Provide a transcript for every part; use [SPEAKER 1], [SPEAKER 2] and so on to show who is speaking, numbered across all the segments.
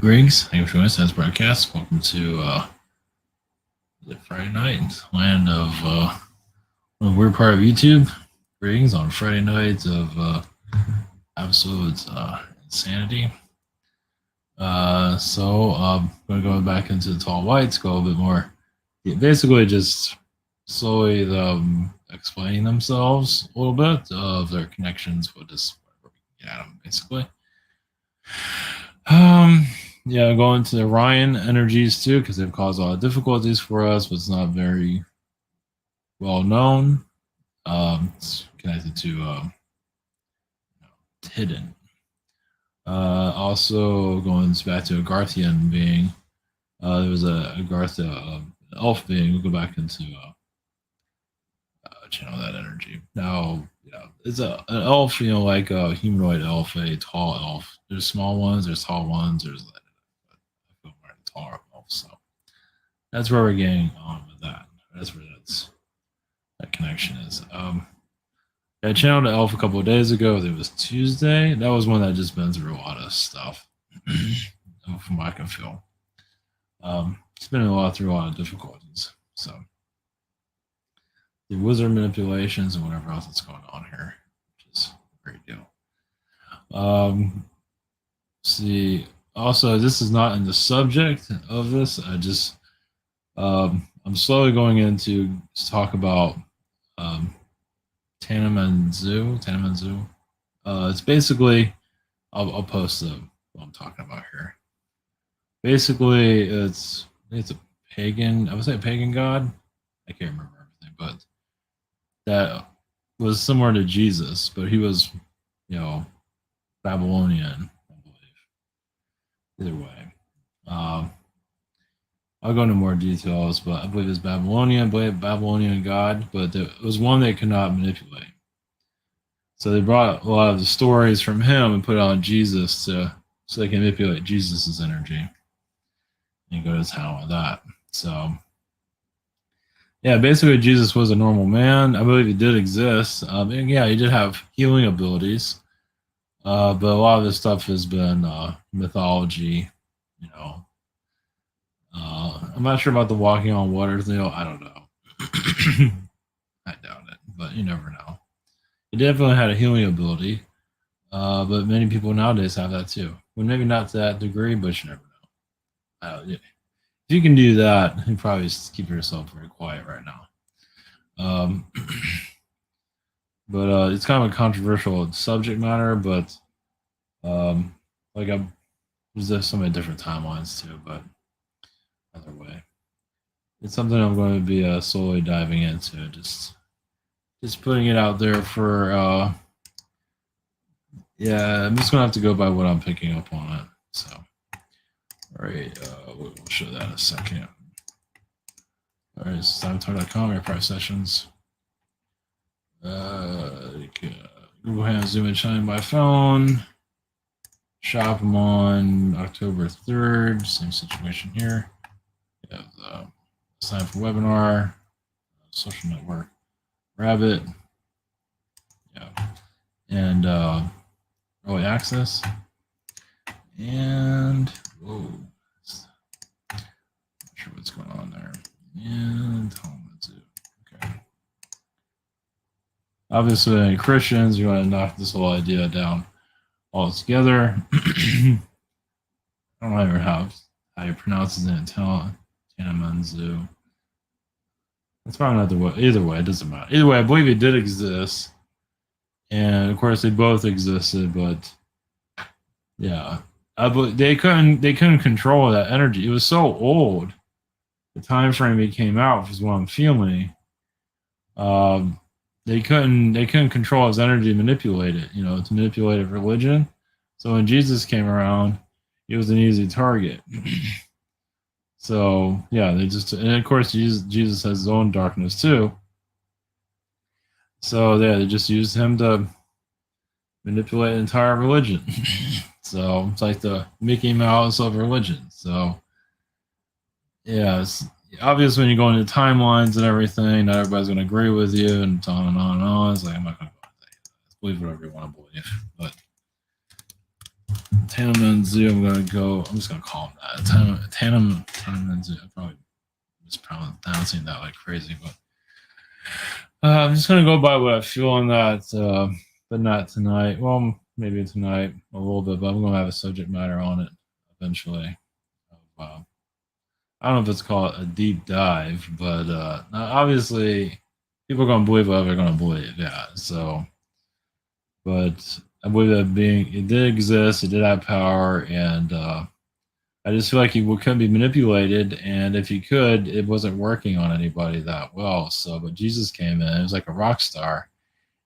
[SPEAKER 1] Griggs, thank you for joining us on this broadcast. Welcome to Friday night, land of we're part of YouTube. Griggs on Friday nights of absolute insanity. So I'm going to go back into the tall whites, go a bit more. Basically, just slowly explaining themselves a little bit of their connections with this. Yeah, basically. Yeah, going to the Orion energies too, because they've caused a lot of difficulties for us, but it's not very well known. It's connected to it's hidden. Also, going back to Agarthian being, there was a Agartha elf being. We'll go back into channel that energy. Now, yeah, it's an elf, like a humanoid elf, a tall elf. There's small ones, there's tall ones, there's taller elves. So that's where we're getting on with that. That's where that connection is. I channeled the elf a couple of days ago. It was Tuesday. That was one that just been through a lot of stuff, from what I can feel. It's been through a lot of difficulties. So the wizard manipulations and whatever else that's going on here, which is a great deal. See, also, this is not in the subject of this. I just I'm slowly going into talk about Tanamanzu. It's basically I'll post what I'm talking about here. Basically, it's a pagan. I would say a pagan god. I can't remember everything, but that was similar to Jesus, but he was, Babylonian, I believe. Either way, I'll go into more details, but I believe it's Babylonian god, but it was one they could not manipulate. So they brought a lot of the stories from him and put it on Jesus so they can manipulate Jesus's energy and go to town with that. So yeah, basically Jesus was a normal man. I believe he did exist. And yeah, he did have healing abilities, but a lot of this stuff has been mythology. I'm not sure about the walking on water thing. I don't know. I doubt it, but you never know. He definitely had a healing ability, but many people nowadays have that too. Well, maybe not to that degree, but you never know. If you can do that, you probably just keep yourself very quiet right now. But it's kind of a controversial subject matter. But there's so many different timelines too. But either way, it's something I'm going to be slowly diving into. Just putting it out there for. Yeah, I'm just gonna have to go by what I'm picking up on it. So, all right, we'll show that in a second. All right, it's timetalk.com, your private sessions. Google Hands, Zoom, and Shine by phone. Shop them on October 3rd. Same situation here. We have the sign for webinar, social network, Rabbit, yeah, and early access. And whoa, not sure what's going on there. And okay. Obviously, Christians, you're going to knock this whole idea down altogether. I don't know how you pronounce it in Tanamanzu. It's probably not the way. Either way, it doesn't matter. Either way, I believe it did exist, and of course they both existed. But yeah, they couldn't control that energy. It was so old. The time frame it came out is what I'm feeling. They couldn't control his energy, manipulate it. To manipulate a religion. So when Jesus came around, he was an easy target. So yeah, and of course Jesus has his own darkness too. So yeah, they just used him to manipulate an entire religion. So it's like the Mickey Mouse of religion. So yeah, it's obvious when you go into timelines and everything, not everybody's going to agree with you, and it's on and on and on. It's like I'm not going to believe whatever you want to believe, but Tanamanzu, I'm just gonna call him that. Tanamanzu. I probably mispronouncing that like crazy, but I'm just gonna go by what I feel on that, but not tonight. Well, maybe tonight a little bit, but I'm gonna have a subject matter on it eventually. Uh, I don't know if it's called a deep dive, but obviously people are gonna believe whatever they're gonna believe. Yeah, so but I believe that being it did exist, it did have power, and I just feel like he couldn't be manipulated, and if he could, it wasn't working on anybody that well. So, but Jesus came in, it was like a rock star,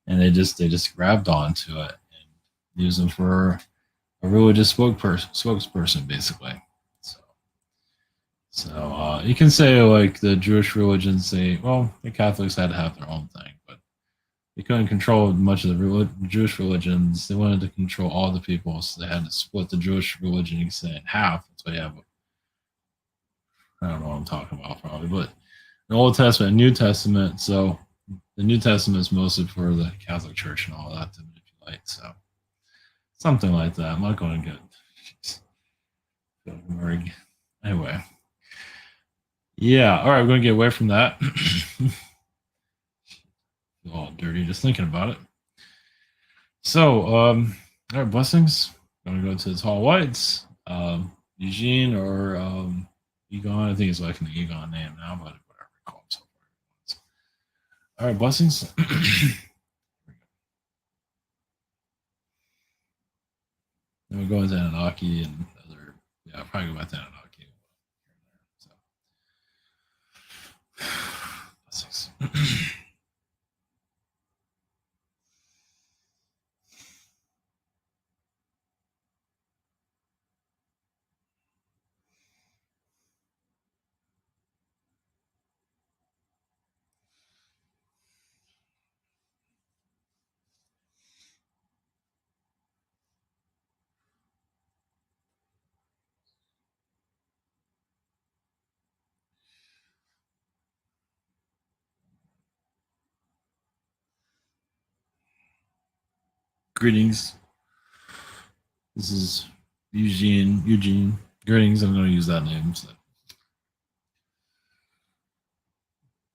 [SPEAKER 1] and they just grabbed onto it and used him for a religious spokesperson, basically. So, you can say like the Jewish religions, the Catholics had to have their own thing, but they couldn't control much of the Jewish religions. They wanted to control all the people, so they had to split the Jewish religion, you can say, in half. That's why you have, I don't know what I'm talking about probably, but the Old Testament and New Testament. So the New Testament is mostly for the Catholic Church and all that to manipulate. So something like that. I'm not going to get anyway. Yeah. All right. We're going to get away from that. Feel all dirty just thinking about it. So, all right, blessings. I'm going to go to the Tall Whites. Eugene or Egon. I think it's like an Egon name now, but whatever we call him. All right, blessings. Then we go into Anunnaki and other. Yeah, I'll probably go back to Anunnaki. So. Blessings. Greetings. This is Eugene. Eugene. Greetings. I'm going to use that name.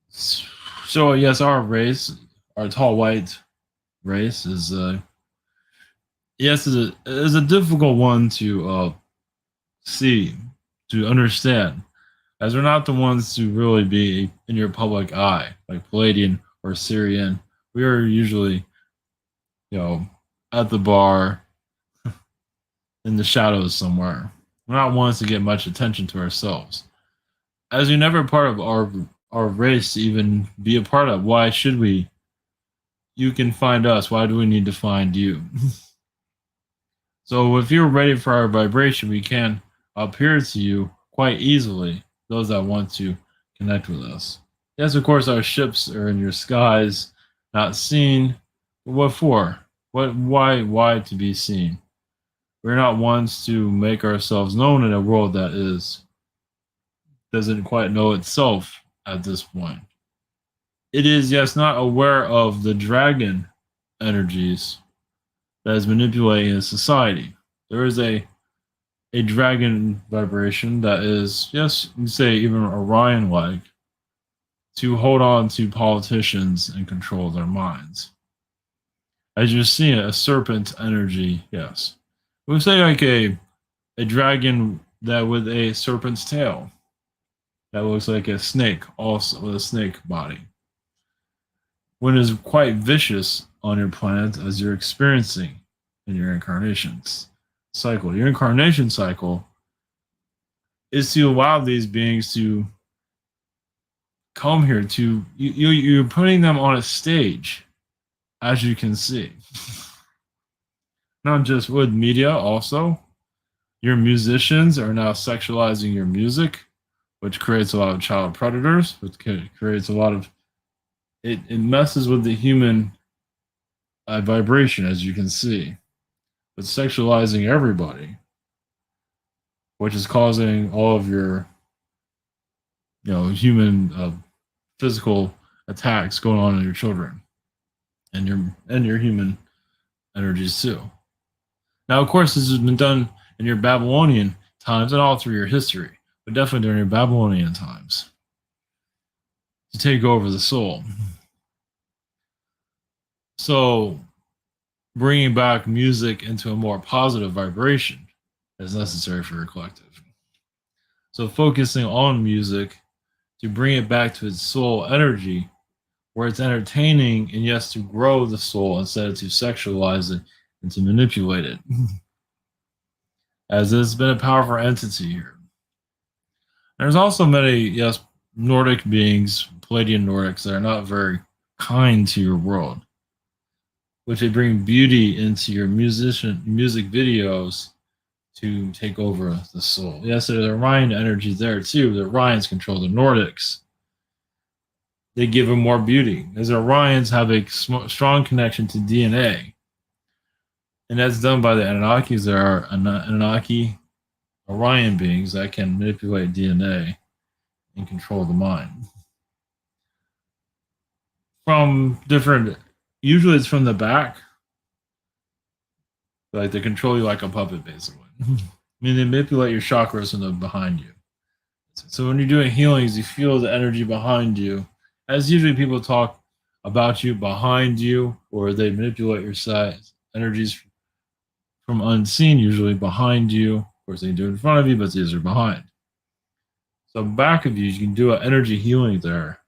[SPEAKER 1] So yes, our race, our tall white race, is a difficult one to see, to understand, as we're not the ones to really be in your public eye, like Palladian or Syrian. We are usually, at the bar in the shadows somewhere. We're not ones to get much attention to ourselves. As you're never part of our race to even be a part of, why should we? You can find us. Why do we need to find you? So if you're ready for our vibration, we can appear to you quite easily, those that want to connect with us. Yes, of course, our ships are in your skies, not seen. But what for? Why to be seen? We're not ones to make ourselves known in a world that doesn't quite know itself at this point. It is, yes, not aware of the dragon energies that is manipulating society. There is a dragon vibration that is, yes, you say even Orion like, to hold on to politicians and control their minds. As you see a serpent energy, yes. We would say like a dragon that with a serpent's tail. That looks like a snake, also with a snake body. When it is quite vicious on your planet as you're experiencing in your incarnations cycle. Your incarnation cycle is to allow these beings to come here to you're putting them on a stage, as you can see. Not just with media, also your musicians are now sexualizing your music, which creates a lot of child predators, which creates a lot of it messes with the human vibration, as you can see. But sexualizing everybody, which is causing all of your human physical attacks going on in your children and your human energies too. Now, of course, this has been done in your Babylonian times and all through your history, but definitely during your Babylonian times, to take over the soul. So, bringing back music into a more positive vibration is necessary for your collective. So, focusing on music to bring it back to its soul energy, where it's entertaining and yes, to grow the soul instead of to sexualize it and to manipulate it, as it's been a powerful entity here. There's also many, yes, Nordic beings, Palladian Nordics, that are not very kind to your world, which they bring beauty into your music videos to take over the soul. Yes, there's Orion energy there too. The Orions control the Nordics. They give them more beauty, as Orions have a strong connection to DNA, and that's done by the Anunnakis. There are Anunnaki Orion beings that can manipulate DNA and control the mind. From different, usually it's from the back, like they control you like a puppet, basically. I mean, they manipulate your chakras from the behind you. So when you're doing healings, you feel the energy behind you. As usually people talk about you behind you, or they manipulate your size energies from unseen, usually behind you. Of course, they can do it in front of you, but these are behind. So back of you, you can do an energy healing there,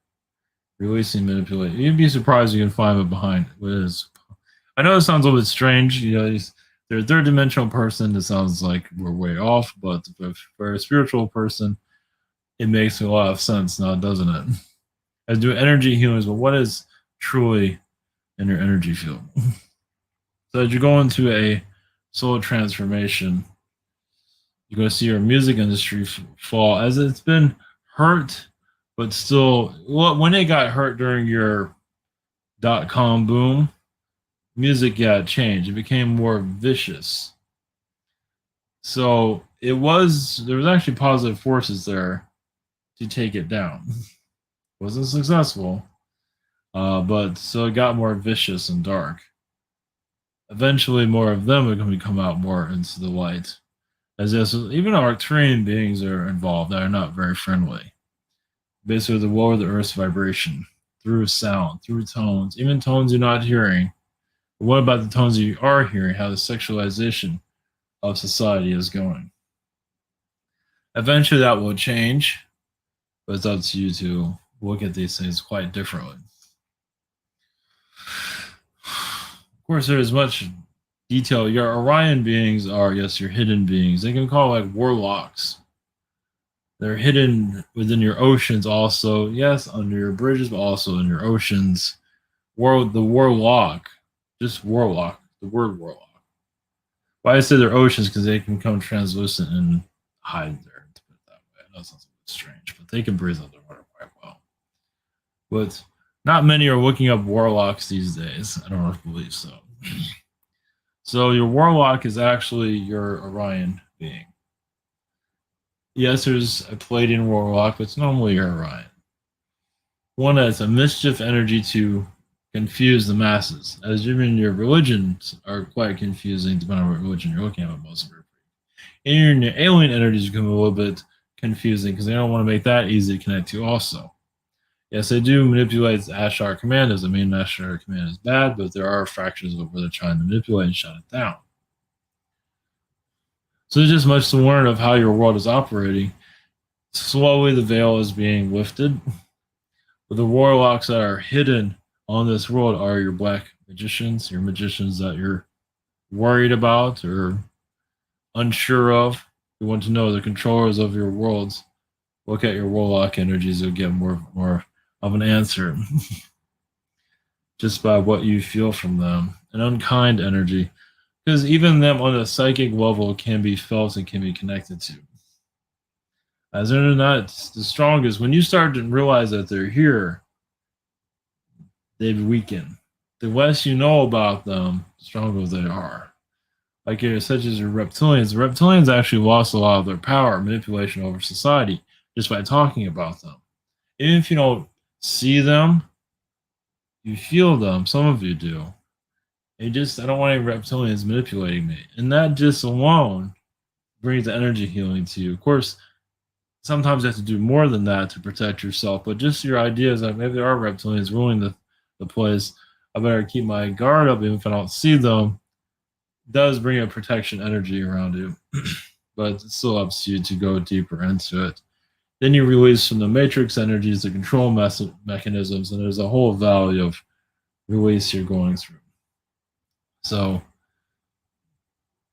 [SPEAKER 1] releasing, manipulating. You'd be surprised you can find it behind. I know it sounds a little bit strange. You know, they're a third dimensional person. It sounds like we're way off, but for a spiritual person, it makes a lot of sense now, doesn't it? As do energy healings, but what is truly in your energy field? So as you go into a soul transformation, you're going to see your music industry fall as it's been hurt, but still, when it got hurt during your .com boom, music got changed. It became more vicious. So there was actually positive forces there to take it down. Wasn't successful, but so it got more vicious and dark. Eventually, more of them are going to come out more into the light. As this, even Arcturian beings are involved that are not very friendly. Basically, the lower the Earth's vibration through sound, through tones, even tones you're not hearing. But what about the tones you are hearing? How the sexualization of society is going. Eventually, that will change, but it's up to you to look at these things quite differently. Of course, there is much detail. Your Orion beings are, yes, your hidden beings. They can call like warlocks. They're hidden within your oceans also. Yes, under your bridges, but also in your oceans. The warlock, just warlock, the word warlock. Why I say they're oceans because they can become translucent and hide there, to put it that way. I know it sounds a bit strange, but they can breathe underwater quite well. But not many are looking up warlocks these days. I don't believe so. So your warlock is actually your Orion being. Yes, there's a Palladian warlock, but it's normally your Orion. One that's a mischief energy to confuse the masses, as even your religions are quite confusing depending on what religion you're looking at, but most of them. And your alien energies become a little bit confusing because they don't want to make that easy to connect to also. Yes, they do manipulate the Ashtar command. Doesn't mean Ashtar command is bad, but there are fractions of where they're trying to manipulate and shut it down. So there's just much to learn of how your world is operating. Slowly the veil is being lifted. But the warlocks that are hidden on this world are your black magicians, your magicians that you're worried about or unsure of. You want to know the controllers of your worlds. Look at your warlock energies, you'll get more of an answer just by what you feel from them. An unkind energy, because even them on a psychic level can be felt and can be connected to. As they're not the strongest, when you start to realize that they're here, they've weakened. The less you know about them, the stronger they are. Like such as your reptilians. The reptilians actually lost a lot of their power, manipulation over society, just by talking about them. Even if you don't see them, you feel them. Some of you do. I don't want any reptilians manipulating me. And that just alone brings the energy healing to you. Of course, sometimes you have to do more than that to protect yourself, but just your ideas that maybe there are reptilians ruling the place. I better keep my guard up even if I don't see them. Does bring a protection energy around you, but it's still up to you to go deeper into it. Then you release from the matrix energies, the control mechanisms, and there's a whole valley of release you're going through. So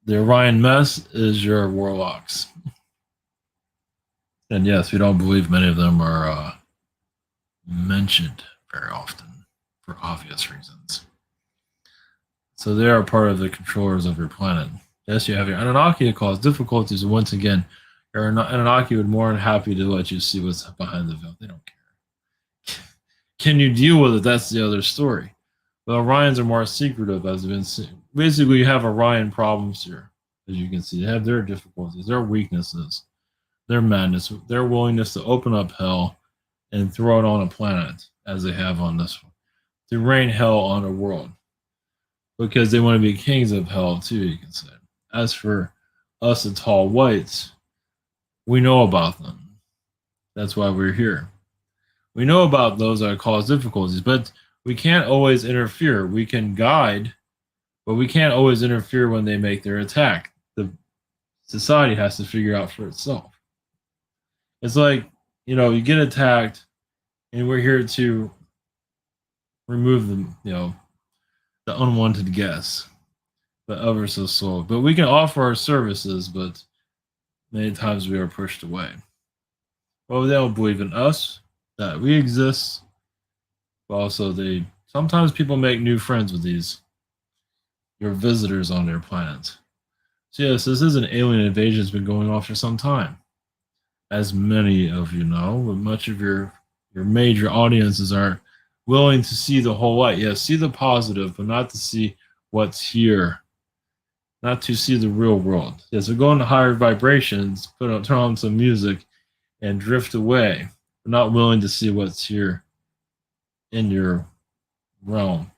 [SPEAKER 1] the Orion mess is your warlocks. And yes, we don't believe many of them are mentioned very often for obvious reasons. So they are part of the controllers of your planet. Yes, you have your Anunnaki that cause difficulties. And once again, your Anunnaki would more than happy to let you see what's behind the veil. They don't care. Can you deal with it? That's the other story. But Orions are more secretive, as has been seen. Basically, you have Orion problems here, as you can see. They have their difficulties, their weaknesses, their madness, their willingness to open up hell and throw it on a planet, as they have on this one, to rain hell on a world. Because they want to be kings of hell, too, you can say. As for us, the tall whites, we know about them. That's why we're here. We know about those that cause difficulties, but we can't always interfere. We can guide, but we can't always interfere when they make their attack. The society has to figure out for itself. It's like, you get attacked, and we're here to remove them, the unwanted guests, but ever so slow. But we can offer our services, but many times we are pushed away. Well, they don't believe in us, that we exist, but also sometimes people make new friends with your visitors on their planet. So yes, this is an alien invasion that's been going on for some time. As many of you know, but much of your major audiences are willing to see the whole light. Yes, see the positive, but not to see what's here. Not to see the real world. Yes, so go into higher vibrations, turn on some music, and drift away. But not willing to see what's here in your realm.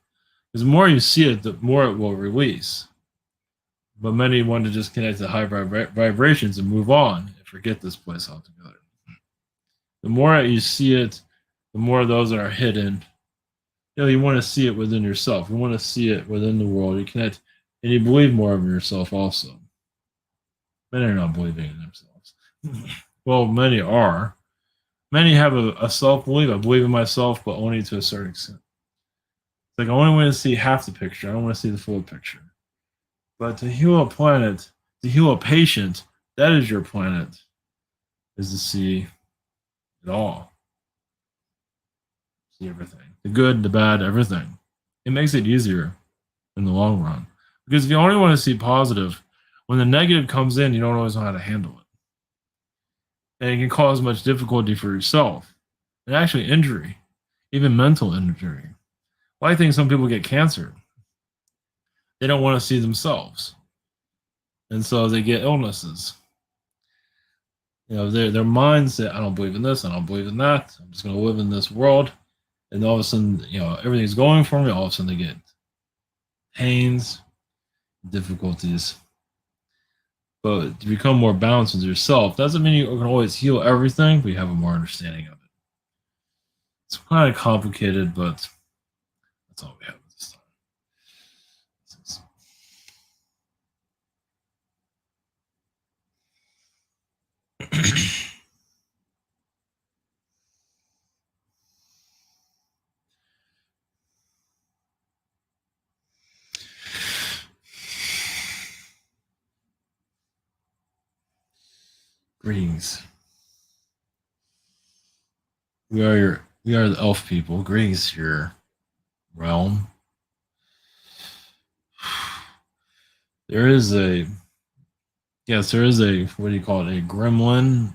[SPEAKER 1] Because the more you see it, the more it will release. But many want to just connect to high vibrations and move on and forget this place altogether. The more you see it, the more those that are hidden. You want to see it within yourself. You want to see it within the world. You connect, and you believe more of yourself also. Many are not believing in themselves. Well, many are. Many have a self-belief. I believe in myself, but only to a certain extent. It's like I only want to see half the picture. I don't want to see the full picture. But to heal a planet, to heal a patient, that is your planet, is to see it all. See everything. The good, the bad, everything. It makes it easier in the long run. Because if you only want to see positive, when the negative comes in, you don't always know how to handle it. And it can cause much difficulty for yourself. And actually injury. Even mental injury. Well, I think some people get cancer. They don't want to see themselves. And so they get illnesses. Their minds say, I don't believe in this, I don't believe in that. I'm just going to live in this world. And all of a sudden, everything's going for me. All of a sudden they get pains, difficulties. But to become more balanced with yourself doesn't mean you can always heal everything, but you have a more understanding of it. It's kind of complicated, but that's all we have this time. Greetings. We are the elf people. Greetings to your realm. There is a what do you call it? A gremlin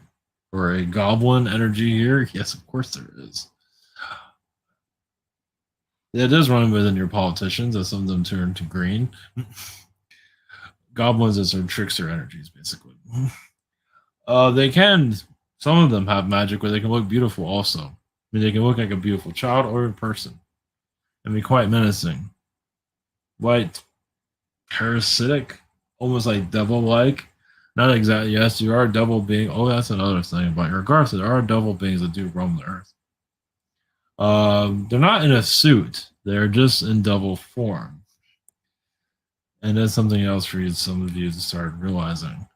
[SPEAKER 1] or a goblin energy here. Yes, of course there is. Yeah, it does run within your politicians as some of them turn to green. Goblins are some trickster energies, basically. Some of them have magic where they can look beautiful also. I mean, they can look like a beautiful child or a person and be quite menacing. White, parasitic, almost like devil-like, Not exactly. Yes, there are double beings. Oh, that's another thing. But regardless, there are double beings that do roam the earth. They're not in a suit. They're just in double form, and that's something else for you. Some of you to start realizing.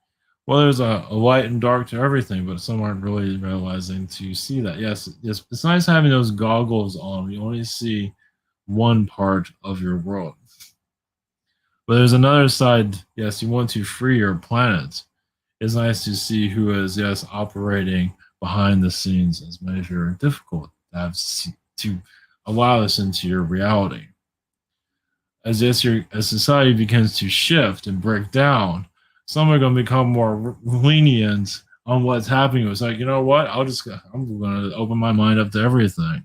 [SPEAKER 1] Well, there's a light and dark to everything, but some aren't really realizing to see that. Yes, yes, it's nice having those goggles on. You only see one part of your world. But there's another side. Yes, you want to free your planet. It's nice to see who is, yes, operating behind the scenes as measure difficult to to allow this into your reality. As society begins to shift and break down, some are going to become more lenient on what's happening. It's like, you know what? I'm going to open my mind up to everything.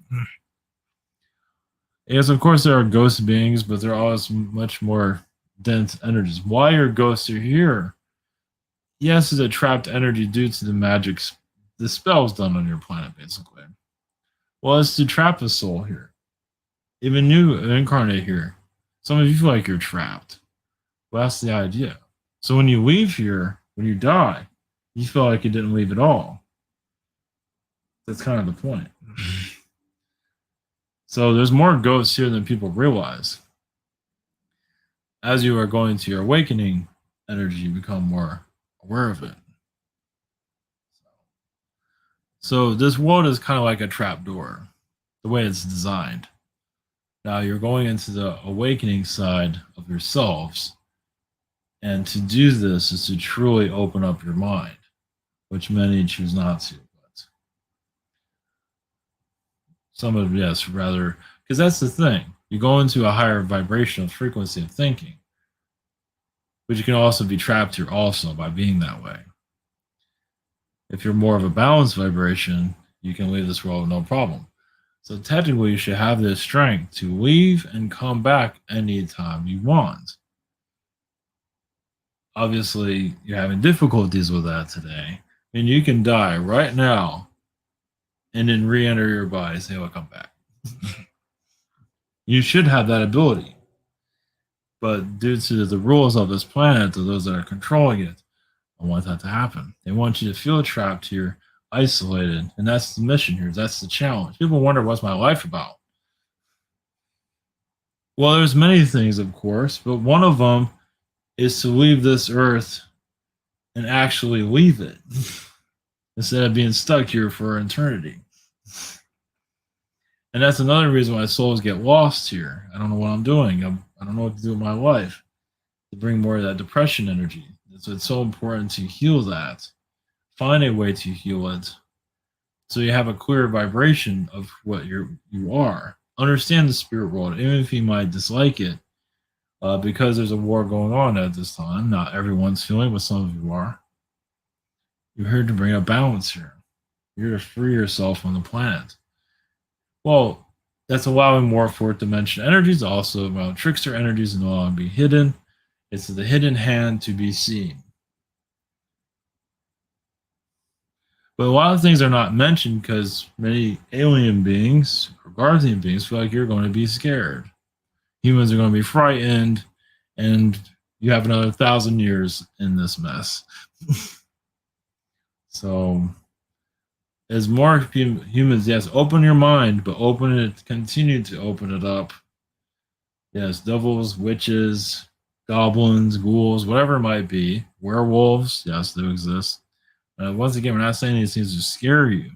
[SPEAKER 1] Yes, of course there are ghost beings, but they're always much more dense energies. Why your ghosts are here? Yes, it's a trapped energy due to the magic, the spells done on your planet, basically. Well, it's to trap a soul here. Even you incarnate here. Some of you feel like you're trapped. Well, that's the idea. So when you leave here, when you die, you feel like you didn't leave at all. That's kind of the point. So there's more ghosts here than people realize. As you are going to your awakening energy, you become more aware of it. So this world is kind of like a trap door, the way it's designed. Now you're going into the awakening side of yourselves. And to do this is to truly open up your mind, which many choose not to. But some of, yes, rather, because that's the thing. You go into a higher vibrational frequency of thinking, but you can also be trapped here also by being that way. If you're more of a balanced vibration, you can leave this world with no problem. So technically, you should have the strength to leave and come back anytime you want. Obviously, you're having difficulties with that today, and you can die right now and then re-enter your body and say, "I'll come back." You should have that ability, but due to the rules of this planet, or those that are controlling it, don't want that to happen. They want you to feel trapped here, isolated, and that's the mission here. That's the challenge. People wonder, what's my life about? Well, there's many things, of course, but one of them is to leave this earth and actually leave it instead of being stuck here for eternity. And that's another reason why souls get lost here. I don't know what I'm doing. I don't know what to do with my life, to bring more of that depression energy. So it's so important to heal that. Find a way to heal it so you have a clear vibration of what you are. Understand the spirit world, even if you might dislike it, because there's a war going on at this time. Not everyone's feeling, but some of you are. You're here to bring a balance here. You're here to free yourself from the planet. Well, that's allowing more fourth dimension energies, also about trickster energies and all to be hidden. It's the hidden hand to be seen. But a lot of things are not mentioned because many alien beings or Garthian beings feel like you're going to be scared. Humans are going to be frightened, and you have another 1,000 years in this mess. So, as more humans, yes, open your mind, but open it, continue to open it up. Yes, devils, witches, goblins, ghouls, whatever it might be, werewolves, yes, they exist. Once again, we're not saying these things to scare you.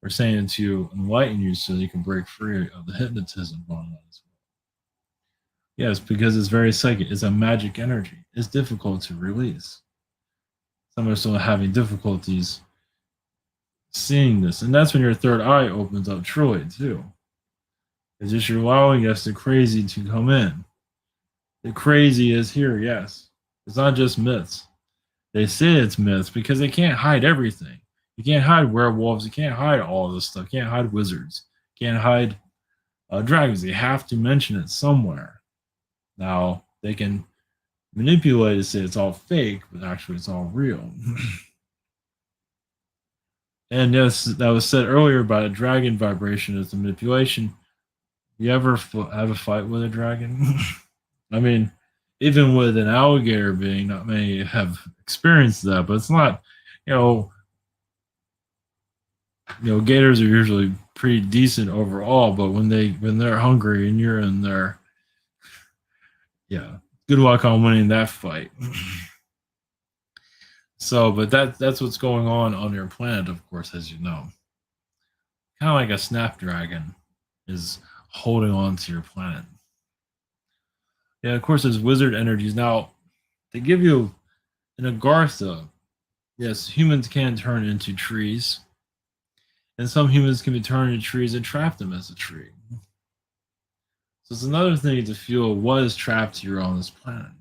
[SPEAKER 1] We're saying to enlighten you so you can break free of the hypnotism going on as well. Yes, because it's very psychic. It's a magic energy. It's difficult to release. Some are still having difficulties seeing this. And that's when your third eye opens up truly, too. It's just you're allowing us the crazy to come in. The crazy is here, yes. It's not just myths. They say it's myths because they can't hide everything. You can't hide werewolves. You can't hide all this stuff. You can't hide wizards. You can't hide dragons. They have to mention it somewhere. Now, they can manipulate to say it's all fake, but actually it's all real. And yes, that was said earlier about a dragon vibration as a manipulation. You ever have a fight with a dragon? I mean, even with an alligator being, not many have experience that, but it's not, you know, gators are usually pretty decent overall, but when they're hungry and you're in there, yeah, good luck on winning that fight. So, but that's what's going on your planet, of course, as you know. Kind of like a snapdragon is holding on to your planet. Yeah, of course, there's wizard energies. Now, they give you an Agartha. Yes, humans can turn into trees, and some humans can be turned into trees and trap them as a tree. So it's another thing to feel what is trapped here on this planet.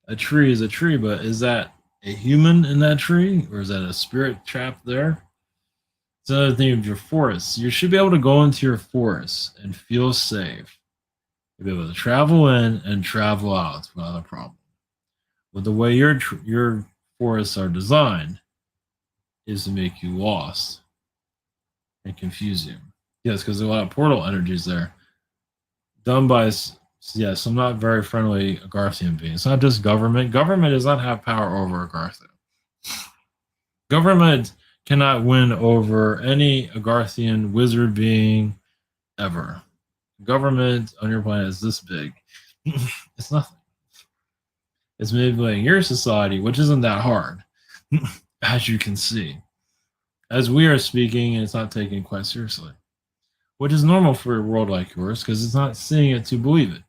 [SPEAKER 1] A tree is a tree, but is that a human in that tree, or is that a spirit trapped there? It's another thing of your forests. You should be able to go into your forests and feel safe. You'll be able to travel in and travel out without a problem. But the way your forests are designed is to make you lost and confuse you. Yes, because there's a lot of portal energies there. Done by some not very friendly Agarthian beings. It's not just government. Government does not have power over Agartha. Government cannot win over any Agarthian wizard being ever. Government on your planet is this big. It's nothing. It's manipulating your society, which isn't that hard, as you can see. As we are speaking, and it's not taken quite seriously, which is normal for a world like yours because it's not seeing it to believe it.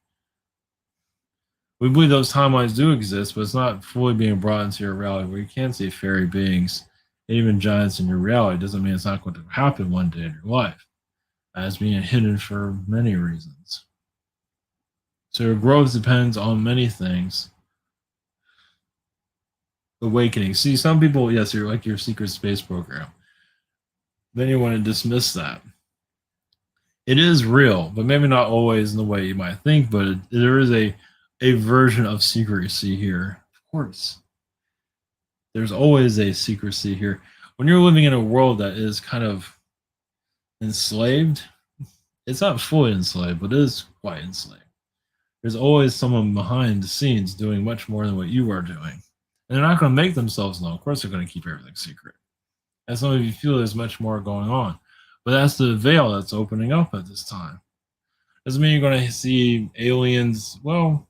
[SPEAKER 1] We believe those timelines do exist, but it's not fully being brought into your reality where you can see fairy beings and even giants in your reality. It doesn't mean it's not going to happen one day in your life, as being hidden for many reasons. So your growth depends on many things. Awakening. See, some people, yes, you're like your secret space program. Then you want to dismiss that. It is real, but maybe not always in the way you might think, but there is a version of secrecy here. Of course. There's always a secrecy here. When you're living in a world that is kind of enslaved, it's not fully enslaved, but it is quite enslaved. There's always someone behind the scenes doing much more than what you are doing. And they're not going to make themselves known. Of course, they're going to keep everything secret. And some of you feel there's much more going on. But that's the veil that's opening up at this time. Doesn't mean you're going to see aliens. Well,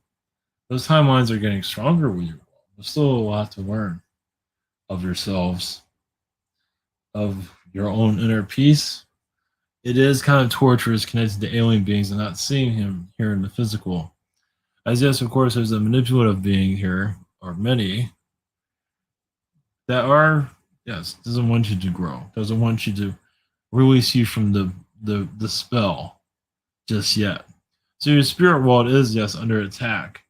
[SPEAKER 1] those timelines are getting stronger with you. There's still a lot to learn of yourselves, of your own inner peace. It is kind of torturous connected to alien beings and not seeing him here in the physical. As yes, of course, there's a manipulative being here, or many, that are, yes, doesn't want you to grow, doesn't want you to release you from the spell just yet. So your spirit world is, yes, under attack.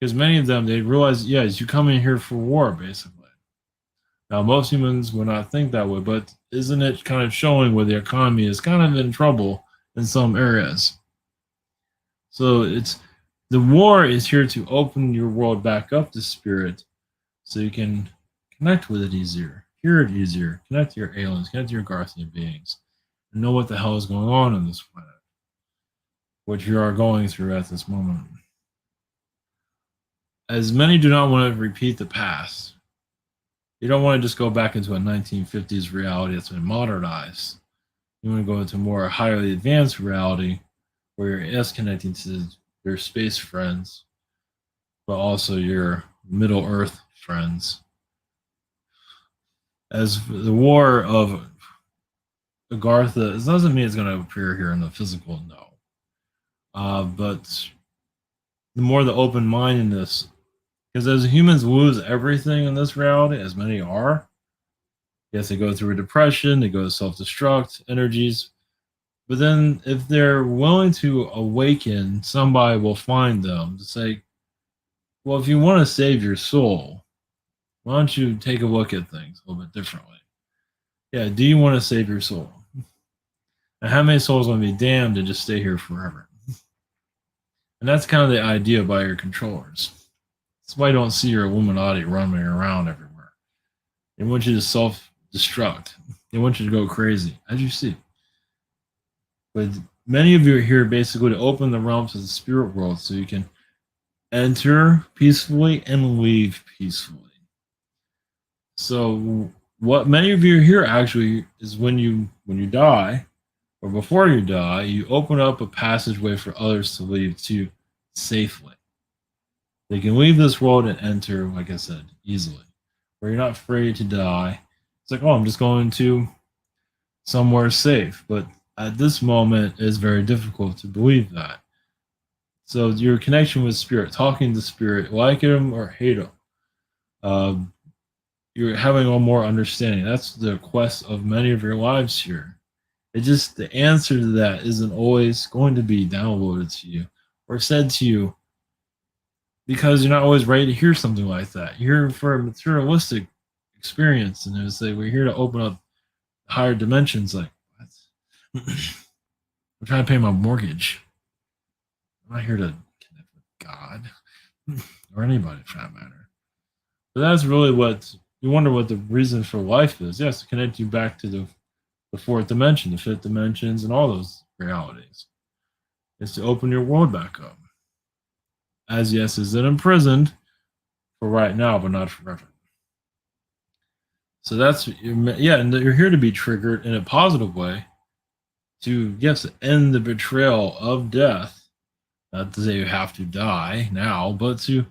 [SPEAKER 1] Because many of them, they realize, yes, you come in here for war, basically. Now, most humans would not think that way, but isn't it kind of showing where the economy is kind of in trouble in some areas? So it's the war is here to open your world back up to spirit so you can connect with it easier, hear it easier, connect to your aliens, connect to your Garthian beings, and know what the hell is going on this planet, what you are going through at this moment. As many do not want to repeat the past. You don't want to just go back into a 1950s reality that's been modernized. You want to go into more highly advanced reality where you're as connecting to your space friends, but also your Middle Earth friends. As the war of Agartha, it doesn't mean it's going to appear here in the physical, no. But the more the open-mindedness, because as humans lose everything in this reality, as many are, yes, they go through a depression, they go to self-destruct energies, but then if they're willing to awaken, somebody will find them to say, well, if you want to save your soul, why don't you take a look at things a little bit differently? Yeah, do you want to save your soul? And how many souls want to be damned and just stay here forever? And that's kind of the idea by your controllers. That's why you don't see your Illuminati running around everywhere. They want you to self-destruct. They want you to go crazy, as you see. But many of you are here basically to open the realms of the spirit world so you can enter peacefully and leave peacefully. So what many of you hear actually is when you die or before you die, you open up a passageway for others to leave to safely. They can leave this world and enter, like I said, easily. Where you're not afraid to die. It's like, oh, I'm just going to somewhere safe. But at this moment, it's very difficult to believe that. So your connection with spirit, talking to spirit, like him or hate him, uh, you're having a more understanding. That's the quest of many of your lives here. It just the answer to that isn't always going to be downloaded to you or said to you because you're not always ready to hear something like that. You're here for a materialistic experience, and it's like we're here to open up higher dimensions. Like, what? I'm trying to pay my mortgage. I'm not here to connect with God or anybody for that matter. But that's really what you wonder what the reason for life is. Yes, to connect you back to the fourth dimension, the fifth dimensions, and all those realities. Is to open your world back up. As yes, is it imprisoned for right now, but not forever. So that's yeah, and you're here to be triggered in a positive way to yes end the betrayal of death. Not to say you have to die now, but to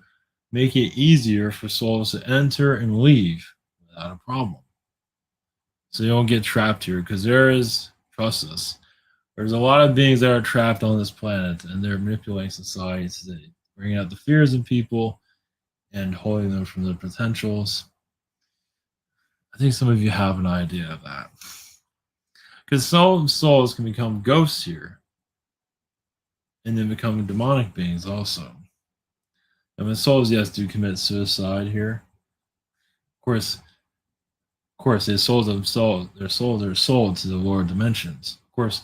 [SPEAKER 1] make it easier for souls to enter and leave without a problem. So you don't get trapped here because there is, trust us, there's a lot of beings that are trapped on this planet and they're manipulating society today, bringing out the fears in people and holding them from their potentials. I think some of you have an idea of that. Because some souls can become ghosts here and then become demonic beings also. I mean, souls, yes, do commit suicide here. Of course, their souls themselves, their souls are sold to the lower dimensions. Of course,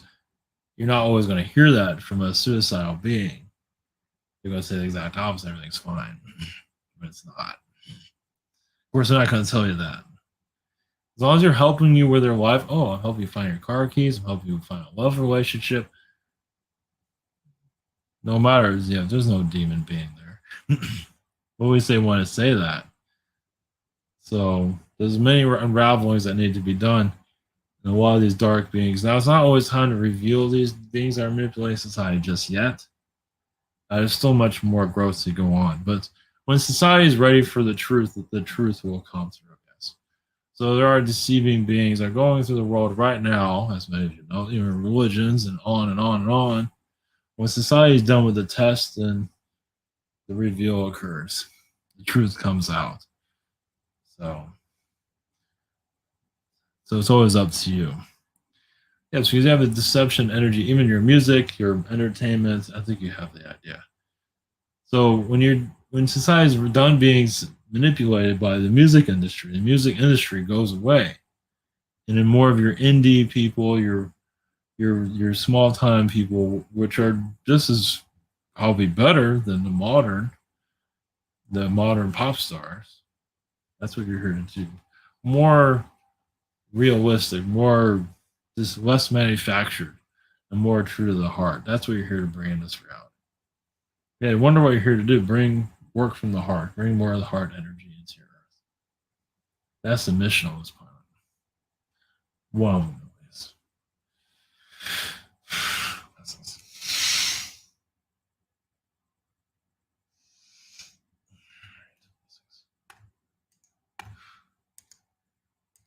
[SPEAKER 1] you're not always going to hear that from a suicidal being. They're going to say the exact opposite. Everything's fine, but it's not. Of course, they're not going to tell you that. As long as you're helping you with their life, oh, I'm helping you find your car keys. I'm helping you find a love relationship. No matter, yeah, there's no demon being there. Always they want to say that. So there's many unravelings that need to be done. And a lot of these dark beings. Now it's not always time to reveal these beings that are manipulating society just yet. There's still much more growth to go on. But when society is ready for the truth will come through, I guess. So there are deceiving beings that are going through the world right now, as many of you know, even religions and on and on and on. When society is done with the test, then the reveal occurs. The truth comes out. So it's always up to you. Yes, because you have the deception energy, even your music, your entertainment. I think you have the idea. So when society is done being manipulated by the music industry goes away, and then more of your indie people, your small time people, which are just as probably better than the modern pop stars. That's what you're here to do. More realistic, more just less manufactured, and more true to the heart. That's what you're here to bring in this reality. Yeah, I wonder what you're here to do. Bring work from the heart. Bring more of the heart energy into your earth. That's the mission of this planet. One of them, at least.